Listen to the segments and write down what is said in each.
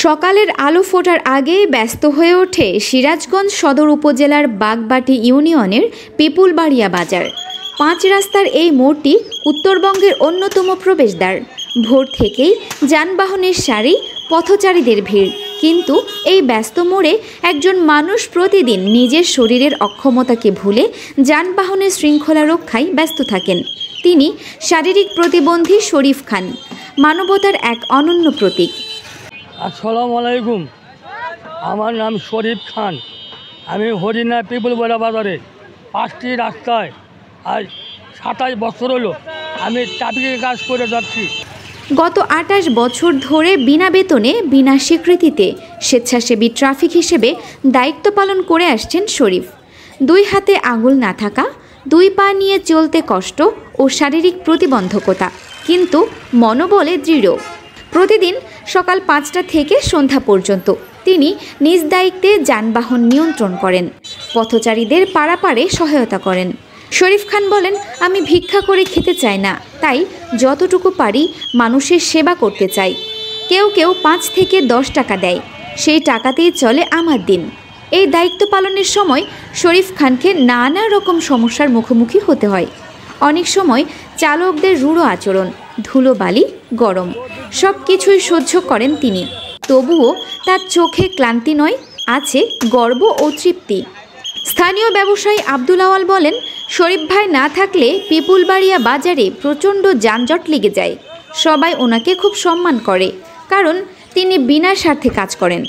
সকালের আলো ফোটার আগেই ব্যস্ত হয়ে ওঠে সিরাজগঞ্জ সদর উপজেলার বাগবাটি ইউনিয়নের পিপুলবাড়িয়া বাজার। ৫ রাস্তার এই মোড়টি উত্তরবঙ্গের অন্যতম প্রবেশদ্বার। ভোর থেকেই যানবাহনের সারি, পথচারীদের ভিড়। কিন্তু এই ব্যস্ত মোড়ে একজন মানুষ প্রতিদিন নিজের শরীরের অক্ষমতাকে ভুলে যানবাহনের শৃঙ্খলা রক্ষায় ব্যস্ত থাকেন। তিনি শারীরিক প্রতিবন্ধী শরীফ খান, মানবতার এক অনন্য প্রতীক। আসসালামু আলাইকুম, আমার নাম শরীফ খান। আমি হরিণা পিপুলবাড়িয়া বাজারে 5টি রাস্তায় আজ 27 বছর হলো আমি ট্রাফিকের কাজ করে যাচ্ছি। গত 28 বছর ধরে বিনা বেতনে, বিনা স্বীকৃতিতে স্বেচ্ছাসেবী ট্রাফিক হিসেবে দায়িত্ব পালন করে আসছেন শরীফ। 2 হাতে আঙুল না থাকা, 2 পা নিয়ে চলতে কষ্ট ও শারীরিক প্রতিবন্ধকতা, কিন্তু মনোবলে দৃঢ়। প্রতিদিন সকাল 5টা থেকে সন্ধ্যা পর্যন্ত তিনি নিজ দায়িত্বে যানবাহন নিয়ন্ত্রণ করেন, পথচারীদের পারাপারে সহায়তা করেন। শরীফ খান বলেন, আমি ভিক্ষা করে খেতে চাই না, তাই যতটুকু পারি মানুষের সেবা করতে চাই। কেউ কেউ 5 থেকে 10 টাকা দেয়, সেই টাকাতেই চলে আমার দিন। এই দায়িত্ব পালনের সময় শরীফ খানকে নানা রকম সমস্যার মুখোমুখি হতে হয়। অনেক সময় চালকদের রূঢ় আচরণ, ধুলোবালি, গরম, সব কিছুই সহ্য করেন তিনি। তবুও তার চোখে ক্লান্তি নয়, আছে গর্ব ও তৃপ্তি। স্থানীয় ব্যবসায়ী আব্দুল আওয়াল বলেন, শরীফ ভাই না থাকলে পিপুলবাড়িয়া বাজারে প্রচণ্ড যানজট লেগে যায়। সবাই ওনাকে খুব সম্মান করে, কারণ তিনি বিনা স্বার্থে কাজ করেন।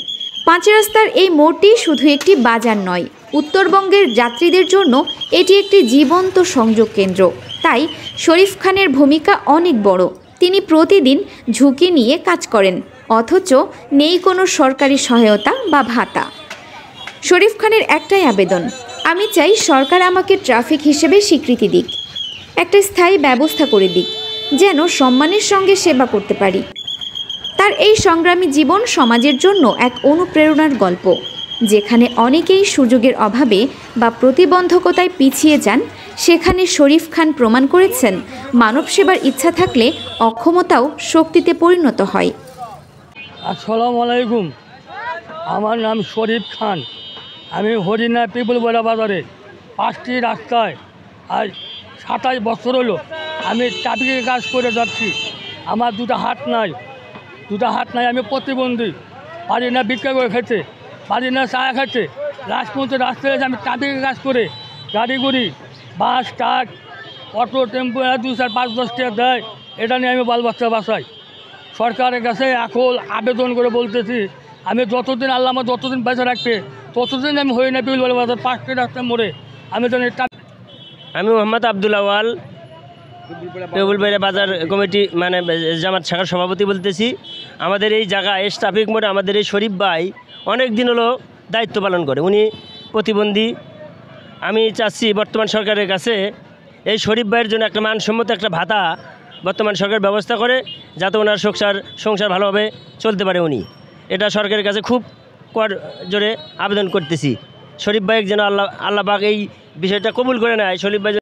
5 রাস্তার এই মোড়টি শুধু একটি বাজার নয়, উত্তরবঙ্গের যাত্রীদের জন্য এটি একটি জীবন্ত সংযোগ কেন্দ্র। তাই শরীফ খানের ভূমিকা অনেক বড়। তিনি প্রতিদিন ঝুঁকি নিয়ে কাজ করেন, অথচ নেই কোনো সরকারি সহায়তা বা ভাতা। শরীফ খানের একটাই আবেদন, আমি চাই সরকার আমাকে ট্রাফিক হিসেবে স্বীকৃতি দিক, একটা স্থায়ী ব্যবস্থা করে দিক, যেন সম্মানের সঙ্গে সেবা করতে পারি। তার এই সংগ্রামী জীবন সমাজের জন্য এক অনুপ্রেরণার গল্প। যেখানে অনেকেই সুযোগের অভাবে বা প্রতিবন্ধকতায় পিছিয়ে যান, সেখানে শরীফ খান প্রমাণ করেছেন, মানব সেবার ইচ্ছা থাকলে অক্ষমতাও শক্তিতে পরিণত হয়। আসসালামু আলাইকুম, আমার নাম শরীফ খান। আমি হরিণা পিপুলবাড়িয়া বাজারে 5টি রাস্তায় আজ 27 বছর হলো আমি ট্রাফিকের কাজ করে যাচ্ছি। আমার 2টা হাত নাই, আমি প্রতিবন্ধী, পারি না ভিক্ষা করে খেতে, পারি না চা খেতে। লাস্ট পর্যন্ত রাস্তায় আমি ট্রাফিকের কাজ করে গাড়ি গুড়ি, বাস, ট্রাক, অটো, টেম্পো 2, 4, 5, 10 টাকা দেয়, এটা নিয়ে আমি বাল বাচ্চা বাসাই। সরকারের কাছে এখন আবেদন করে বলতেছি, আমি যতদিন আল্লাহ আমার যতদিন বেঁচে রাখবে ততদিন আমি হই না পিপুলবাড়িয়া বাজার 5টি রাস্তার মোড়ে আমি তো। আমি মোহাম্মদ আব্দুল আওয়াল, পিপুলবাড়িয়া বাজার কমিটি জামাত শাখার সভাপতি বলতেছি। আমাদের এই জায়গায় ট্রাফিক মোড়ে আমাদের এই শরীফ ভাই অনেক দিন হলো দায়িত্ব পালন করে। উনি প্রতিবন্ধী। আমি চাচ্ছি বর্তমান সরকারের কাছে এই শরীফ ভাইয়ের জন্য একটা মানসম্মত একটা ভাতা বর্তমান সরকার ব্যবস্থা করে, যাতে ওনার সংসার ভালোভাবে চলতে পারে। উনি এটা সরকারের কাছে খুব জোরে আবেদন করতেছি। শরীফ ভাই যেন আল্লাহ পাক এই বিষয়টা কবুল করে নেয়। শরীফ ভাই